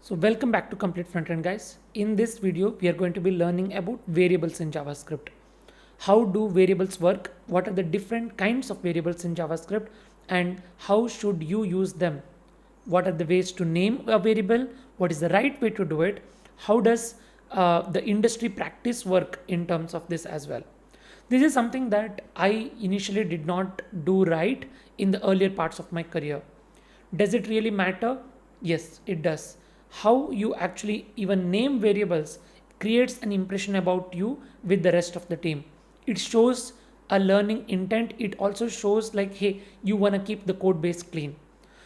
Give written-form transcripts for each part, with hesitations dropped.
So welcome back to Complete Frontend, guys. In this video, we are going to be learning about variables in JavaScript. How do variables work? What are the different kinds of variables in JavaScript? And how should you use them? What are the ways to name a variable? What is the right way to do it? How does the industry practice work in terms of this as well? This is something that I initially did not do right in the earlier parts of my career. Does it really matter? Yes, it does. How you actually even name variables creates an impression about you with the rest of the team. It shows a learning intent. It also shows like, hey, you want to keep the code base clean.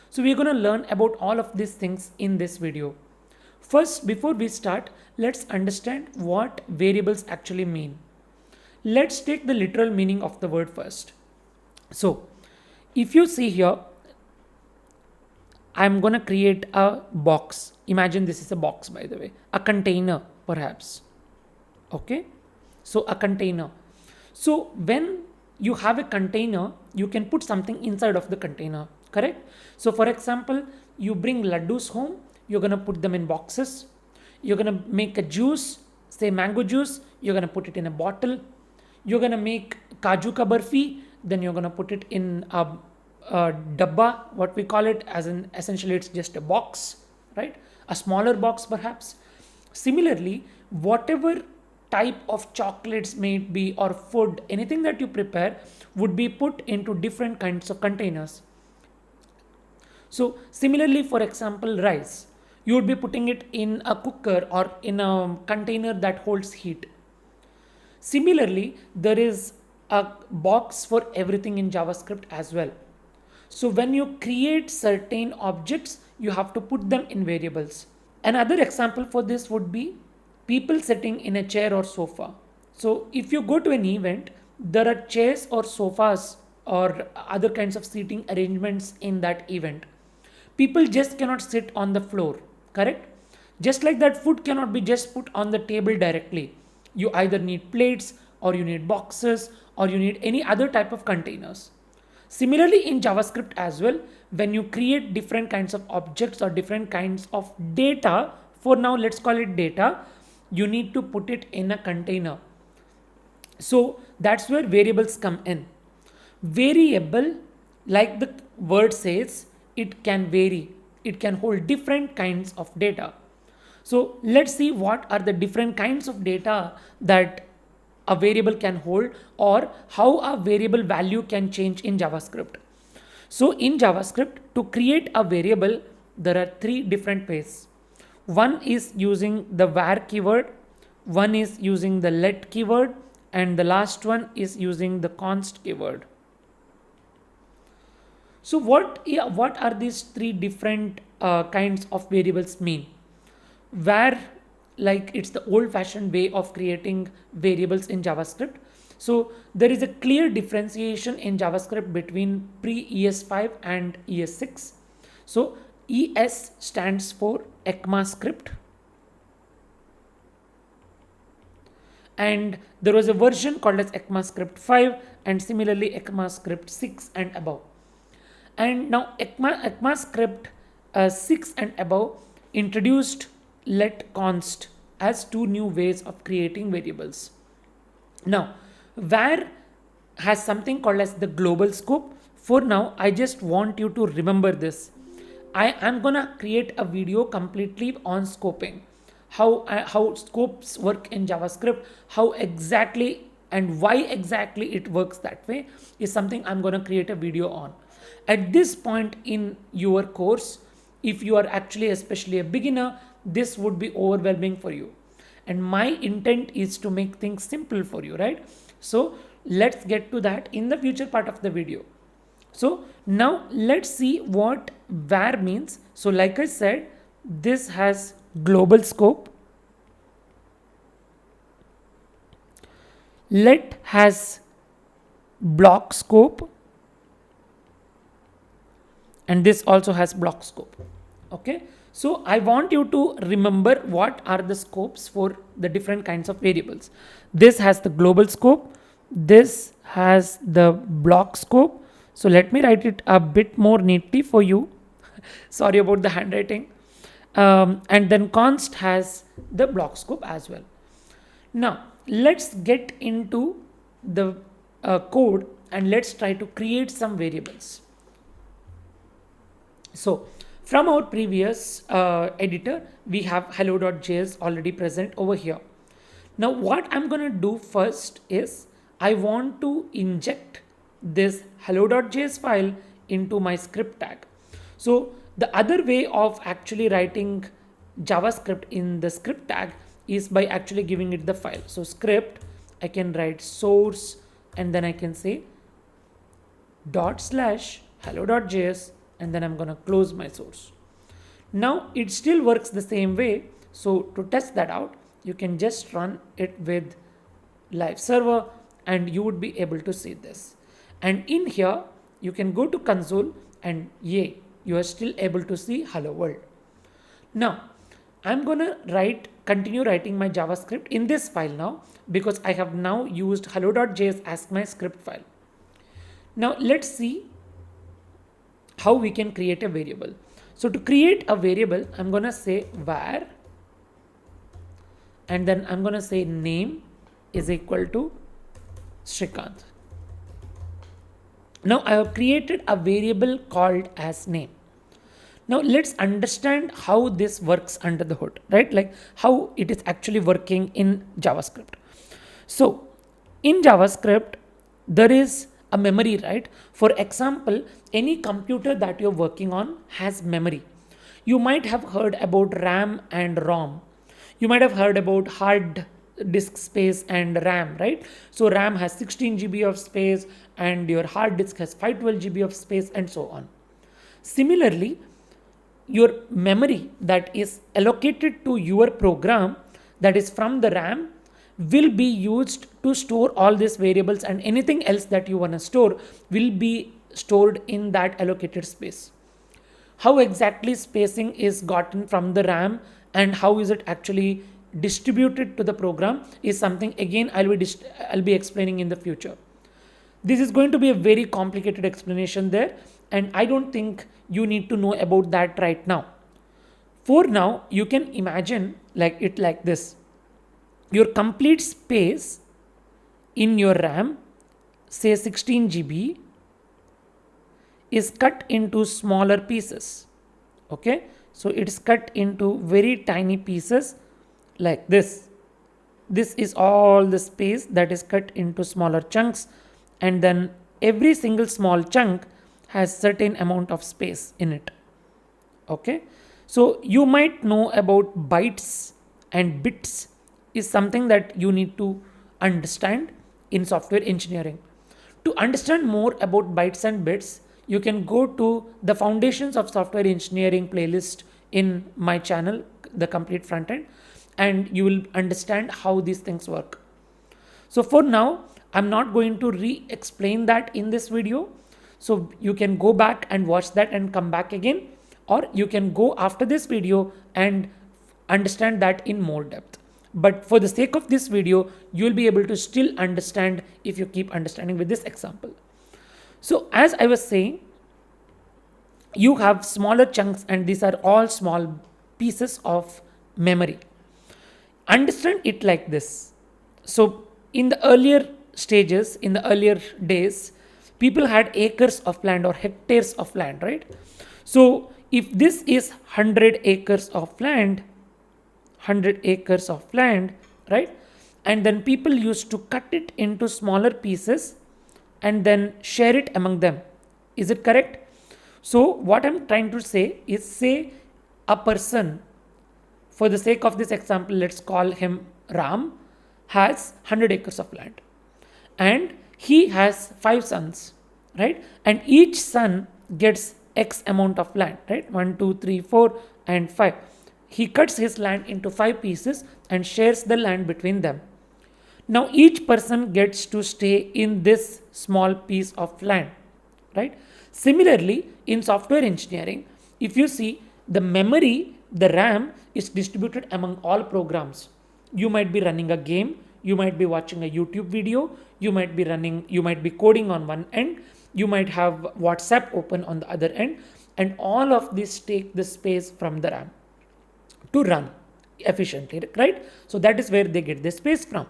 So we're going to learn about all of these things in this video. First, before we start, let's understand what variables actually mean. Let's take the literal meaning of the word first. So if you see here, I'm going to create a box. Imagine this is a box, by the way, a container perhaps. Okay. So a container. So when you have a container, you can put something inside of the container, correct? So for example, you bring laddus home, you're going to put them in boxes. You're going to make a juice, say mango juice, you're going to put it in a bottle. You're going to make kaju ka barfi, then you're going to put it in a dabba, what we call it, as in essentially it's just a box, right? A smaller box perhaps. Similarly, whatever type of chocolates may it be or food, anything that you prepare would be put into different kinds of containers. So similarly, for example, rice, you would be putting it in a cooker or in a container that holds heat. Similarly, there is a box for everything in JavaScript as well. So when you create certain objects, you have to put them in variables. Another example for this would be people sitting in a chair or sofa. So if you go to an event, there are chairs or sofas or other kinds of seating arrangements in that event. People just cannot sit on the floor, correct? Just like that, food cannot be just put on the table directly. You either need plates or you need boxes or you need any other type of containers. Similarly, in JavaScript as well, when you create different kinds of objects or different kinds of data, for now let's call it data, you need to put it in a container. So that's where variables come in. Variable, like the word says, it can vary. It can hold different kinds of data. So let's see what are the different kinds of data that a variable can hold or how a variable value can change in JavaScript. So in JavaScript, to create a variable, there are three different ways. One is using the var keyword, one is using the let keyword, and the last one is using the const keyword. So what are these three different kinds of variables mean? Var, like it's the old fashioned way of creating variables in JavaScript. So there is a clear differentiation in JavaScript between pre-ES5 and ES6. So ES stands for ECMAScript. And there was a version called as ECMAScript 5 and similarly ECMAScript 6 and above. And now ECMAScript 6 and above introduced let const as two new ways of creating variables. Now, var has something called as the global scope. For now, I just want you to remember this. I am gonna create a video completely on scoping, how scopes work in JavaScript, how exactly and why exactly it works that way is something I'm gonna create a video on. At this point in your course, if you are actually especially a beginner, this would be overwhelming for you. And my intent is to make things simple for you, right? So let's get to that in the future part of the video. So now let's see what var means. So like I said, this has global scope. Let has block scope. And this also has block scope. Okay. So I want you to remember what are the scopes for the different kinds of variables. This has the global scope. This has the block scope. So let me write it a bit more neatly for you. Sorry about the handwriting. And then const has the block scope as well. Now let's get into the code and let's try to create some variables. So from our previous editor, we have hello.js already present over here. Now what I'm going to do first is I want to inject this hello.js file into my script tag. So the other way of actually writing JavaScript in the script tag is by actually giving it the file. So script, I can write source and then I can say /hello.js and then I'm going to close my source. Now it still works the same way. So to test that out, you can just run it with live server and you would be able to see this. And in here, you can go to console and yay, you are still able to see hello world. Now I'm going to continue writing my JavaScript in this file now because I have now used hello.js as my script file. Now let's see how we can create a variable. So to create a variable, I'm going to say var and then I'm going to say name is equal to Srikanth. Now I have created a variable called as name. Now let's understand how this works under the hood, right? Like how it is actually working in JavaScript. So in JavaScript, there is a memory, right? For example, any computer that you're working on has memory. You might have heard about RAM and ROM. You might have heard about hard disk space and RAM, right? So RAM has 16 GB of space and your hard disk has 512 GB of space and so on. Similarly, your memory that is allocated to your program that is from the RAM will be used to store all these variables and anything else that you want to store will be stored in that allocated space. How exactly spacing is gotten from the RAM and how is it actually distributed to the program is something again I'll be explaining in the future. This is going to be a very complicated explanation there and I don't think you need to know about that right now. For now, you can imagine like this. Your complete space in your RAM, say 16 GB, is cut into smaller pieces. Okay, so it's cut into very tiny pieces like this. This is all the space that is cut into smaller chunks, and then every single small chunk has certain amount of space in it. Okay, so you might know about bytes and bits is something that you need to understand in software engineering. To understand more about bytes and bits, you can go to the Foundations of Software Engineering playlist in my channel, The Complete Frontend, and you will understand how these things work. So for now, I'm not going to re-explain that in this video. So you can go back and watch that and come back again, or you can go after this video and understand that in more depth. But for the sake of this video, you'll be able to still understand if you keep understanding with this example. So as I was saying, you have smaller chunks and these are all small pieces of memory. Understand it like this. So in the earlier stages, in the earlier days, people had acres of land or hectares of land, right? So if this is 100 acres of land, 100 acres of land, right? And then people used to cut it into smaller pieces and then share it among them. Is it correct? So what I'm trying to say is, say a person, for the sake of this example, let's call him Ram, has 100 acres of land and he has 5 sons, right? And each son gets X amount of land, right? 1, 2, 3, 4 and 5. He cuts his land into 5 pieces and shares the land between them. Now each person gets to stay in this small piece of land, right? Similarly, in software engineering, if you see the memory, the RAM is distributed among all programs. You might be running a game, you might be watching a YouTube video, you might be coding on one end, you might have WhatsApp open on the other end, and all of these take the space from the RAM. to run efficiently, right? So that is where they get the space from.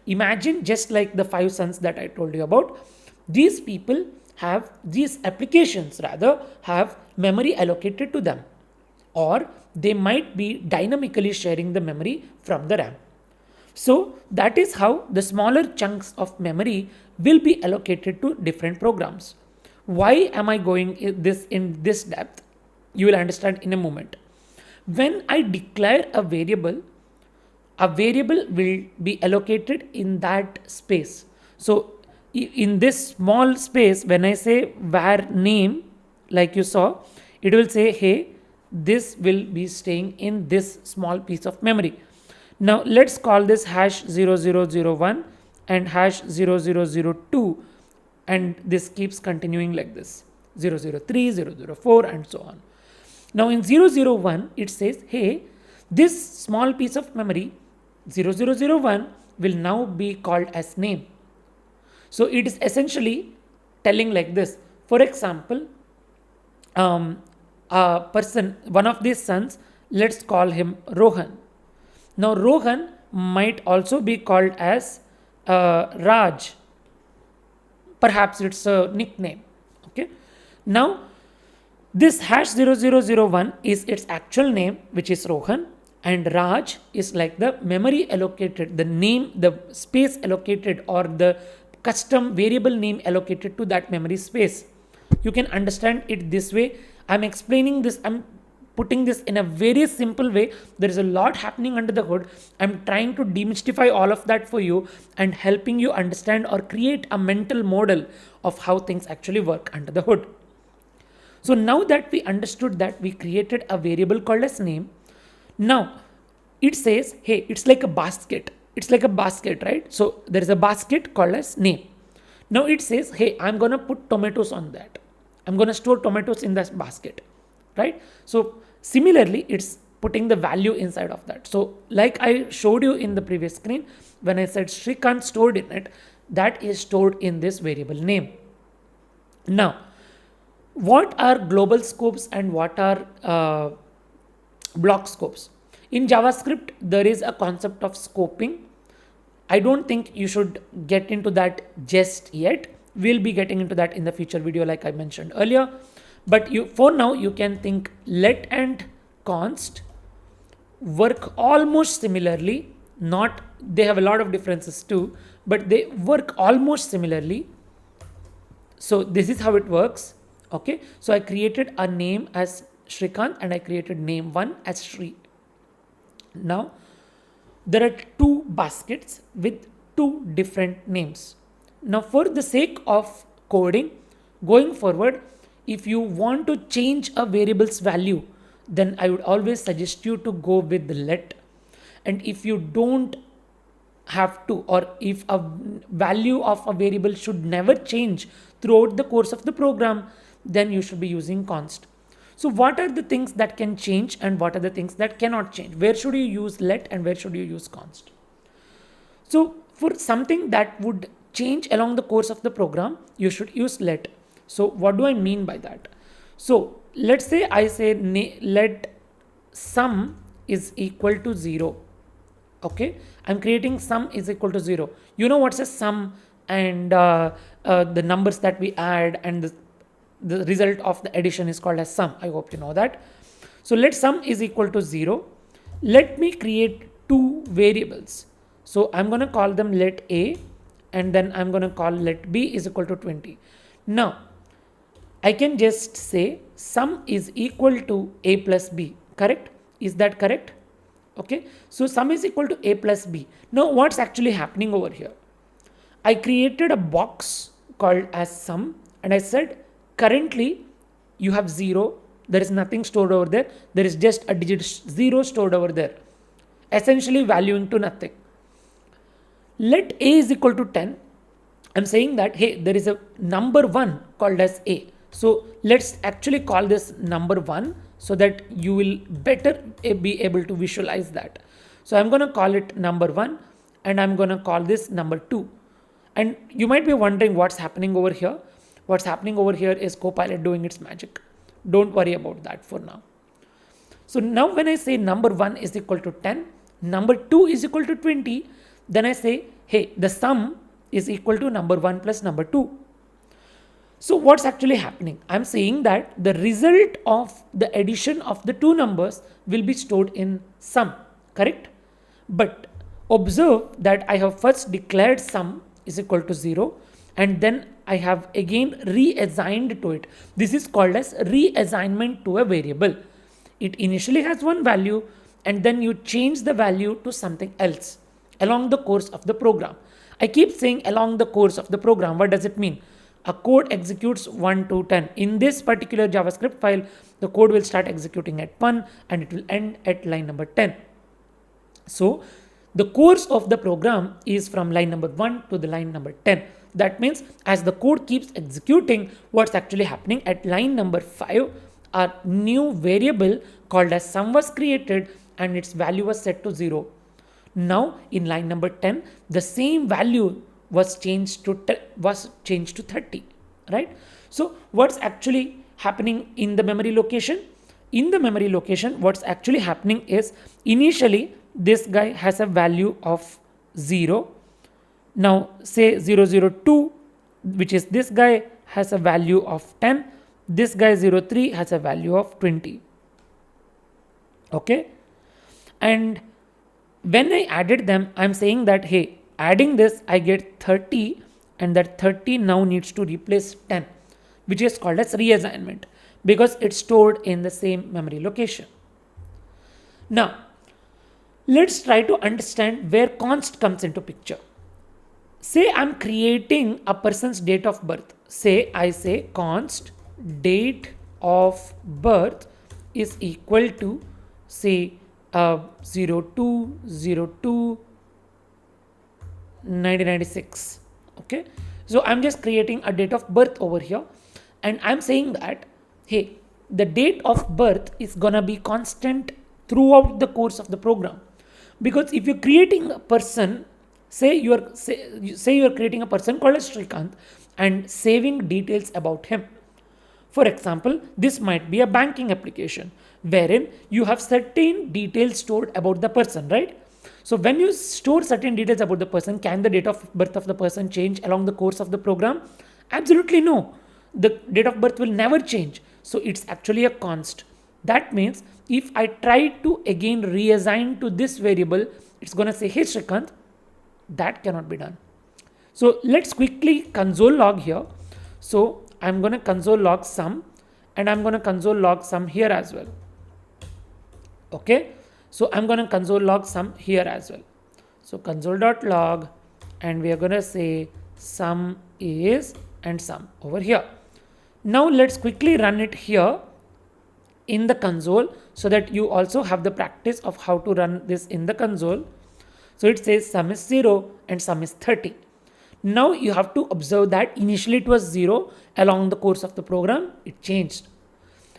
Imagine just like the 5 sons that I told you about, these applications rather have memory allocated to them, or they might be dynamically sharing the memory from the RAM. So that is how the smaller chunks of memory will be allocated to different programs. Why am I going in this depth? You will understand in a moment. When I declare a variable will be allocated in that space. So in this small space, when I say var name, like you saw, it will say, hey, this will be staying in this small piece of memory. Now let's call this hash 0001 and hash 0002, and this keeps continuing like this, 003, 004, and so on. Now in 001, it says, hey, this small piece of memory 0001 will now be called as name. So it is essentially telling like this. For example, a person, one of these sons, let's call him Rohan. Now Rohan might also be called as Raj. Perhaps it's a nickname. Okay. Now this hash 0001 is its actual name, which is Rohan, and Raj is like the memory allocated, the name, the space allocated, or the custom variable name allocated to that memory space. You can understand it this way. I'm explaining this, I'm putting this in a very simple way. There is a lot happening under the hood. I'm trying to demystify all of that for you and helping you understand or create a mental model of how things actually work under the hood. So now that we understood that, we created a variable called as name. Now it says, hey, it's like a basket. It's like a basket, right? So there is a basket called as name. Now it says, hey, I'm going to put tomatoes on that. I'm going to store tomatoes in this basket, right? So similarly, it's putting the value inside of that. So like I showed you in the previous screen, when I said Shrikant stored in it, that is stored in this variable name. Now, what are global scopes and what are block scopes? In JavaScript, there is a concept of scoping. I don't think you should get into that just yet. We'll be getting into that in the future video, like I mentioned earlier. But for now, you can think let and const work almost similarly. They have a lot of differences too, but they work almost similarly. So this is how it works. Okay, so I created a name as Shrikant and I created name 1 as Shri. Now there are 2 baskets with 2 different names. Now for the sake of coding, going forward, if you want to change a variable's value, then I would always suggest you to go with the let. And if you don't have to, or if a value of a variable should never change throughout the course of the program, then you should be using const. So what are the things that can change and what are the things that cannot change? Where should you use let and where should you use const? So for something that would change along the course of the program, you should use let. So what do I mean by that? So let's say I say let sum is equal to 0. Okay, I'm creating sum is equal to 0. You know what's a sum and the numbers that we add and the result of the addition is called as sum. I hope you know that. So let sum is equal to 0. Let me create 2 variables. So I'm going to call them let a and then I'm going to call let b is equal to 20. Now I can just say sum is equal to a plus b, correct? Is that correct? Okay, so sum is equal to a plus b. Now what's actually happening over here? I created a box called as sum and I said currently you have 0. There is nothing stored over there. There is just a digit 0 stored over there, essentially valuing to nothing. Let a is equal to 10. I'm saying that, hey, there is a number 1 called as a. So let's actually call this number 1 so that you will better be able to visualize that. So I'm going to call it number 1 and I'm going to call this number 2. And you might be wondering what's happening over here. What's happening over here is Copilot doing its magic. Don't worry about that for now. So now when I say number 1 is equal to 10, number 2 is equal to 20, then I say, hey, the sum is equal to number 1 plus number 2. So what's actually happening? I'm saying that the result of the addition of the two numbers will be stored in sum, correct? But observe that I have first declared sum is equal to 0 and then I have again reassigned to it. This is called as reassignment to a variable. It initially has one value and then you change the value to something else along the course of the program. I keep saying along the course of the program. What does it mean? A code executes 1 to 10. In this particular JavaScript file, the code will start executing at 1 and it will end at line number 10. So the course of the program is from line number 1 to the line number 10. That means as the code keeps executing, what's actually happening at line number 5, a new variable called as sum was created and its value was set to 0. Now in line number 10, the same value was changed to 30, right? So what's actually happening in the memory location? In the memory location, what's actually happening is initially this guy has a value of 0. Now say 002, which is this guy, has a value of 10. This guy 03 has a value of 20. Okay. And when I added them, I'm saying that, hey, adding this, I get 30 and that 30 now needs to replace 10, which is called as reassignment because it's stored in the same memory location. Now, let's try to understand where const comes into picture. Say I'm creating a person's date of birth. I say const date of birth is equal to say 02/02/1996. Okay, so I'm just creating a date of birth over here and I'm saying that, hey, the date of birth is gonna be constant throughout the course of the program. Because if you're creating a person, say you're creating a person called as Srikanth and saving details about him. For example, this might be a banking application wherein you have certain details stored about the person, right? So when you store certain details about the person, can the date of birth of the person change along the course of the program? Absolutely no. The date of birth will never change. So it's actually a const. That means if I try to again reassign to this variable, it's going to say, hey Srikanth, that cannot be done. So let's quickly console log here. So I'm going to console log sum and I'm going to console log sum here as well. Okay. So I'm going to console log sum here as well. So console.log and we are going to say sum is and sum over here. Now let's quickly run it here in the console so that you also have the practice of how to run this in the console. So it says sum is 0 and sum is 30. Now you have to observe that initially it was 0, along the course of the program it changed.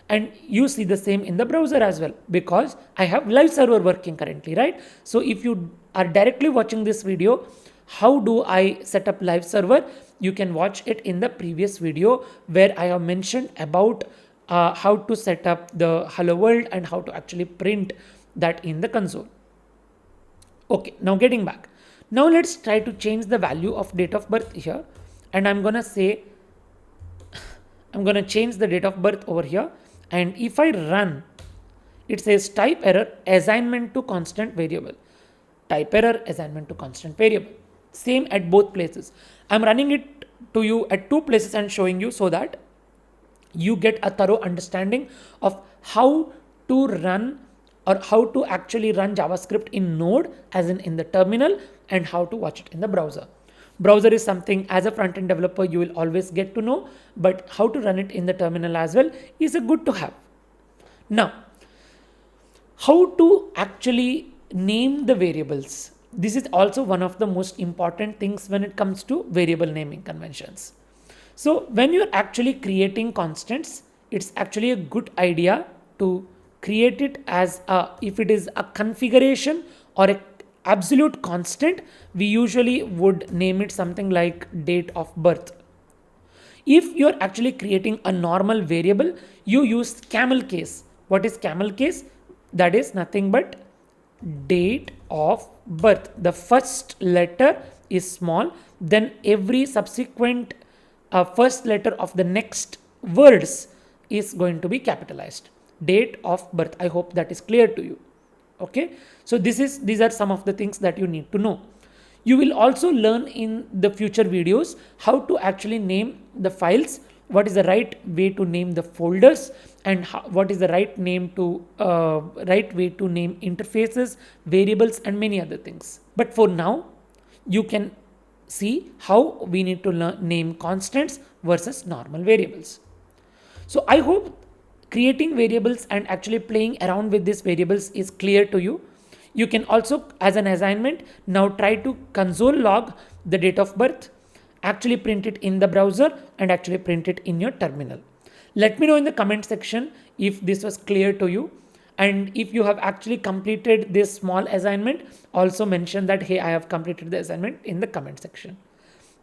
And you see the same in the browser as well because I have live server working currently, right? So if you are directly watching this video, how do I set up live server? You can watch it in the previous video where I have mentioned about how to set up the hello world and how to actually print that in the console. Okay, now getting back. Now let's try to change the value of date of birth here. And I'm going to say, I'm going to change the date of birth over here. And if I run, it says type error assignment to constant variable. Type error assignment to constant variable. Same at both places. I'm running it to you at two places and showing you so that you get a thorough understanding of how to run or how to actually run JavaScript in Node as in the terminal and how to watch it in the browser. Browser is something as a front-end developer you will always get to know, but how to run it in the terminal as well is a good to have. Now, how to actually name the variables. This is also one of the most important things when it comes to variable naming conventions. So when you're actually creating constants, it's actually a good idea to create it as if it is a configuration or a absolute constant, we usually would name it something like date of birth. If you're actually creating a normal variable, you use camel case. What is camel case? that is nothing but date of birth. The first letter is small, then every subsequent first letter of the next words is going to be capitalized. Date of birth. I hope that is clear to you. Okay, so these are some of the things that you need to know. You will also learn in the future videos how to actually name the files, what is the right way to name the folders, and what is the right way to name interfaces, variables, and many other things. But for now, you can see how we need to name constants versus normal variables. So I hope creating variables and actually playing around with these variables is clear to you. You can also, as an assignment, now try to console log the date of birth, actually print it in the browser, and actually print it in your terminal. Let me know in the comment section if this was clear to you. And if you have actually completed this small assignment, also mention that, hey, I have completed the assignment in the comment section.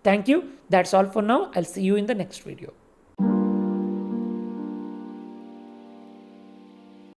Thank you. That's all for now. I'll see you in the next video.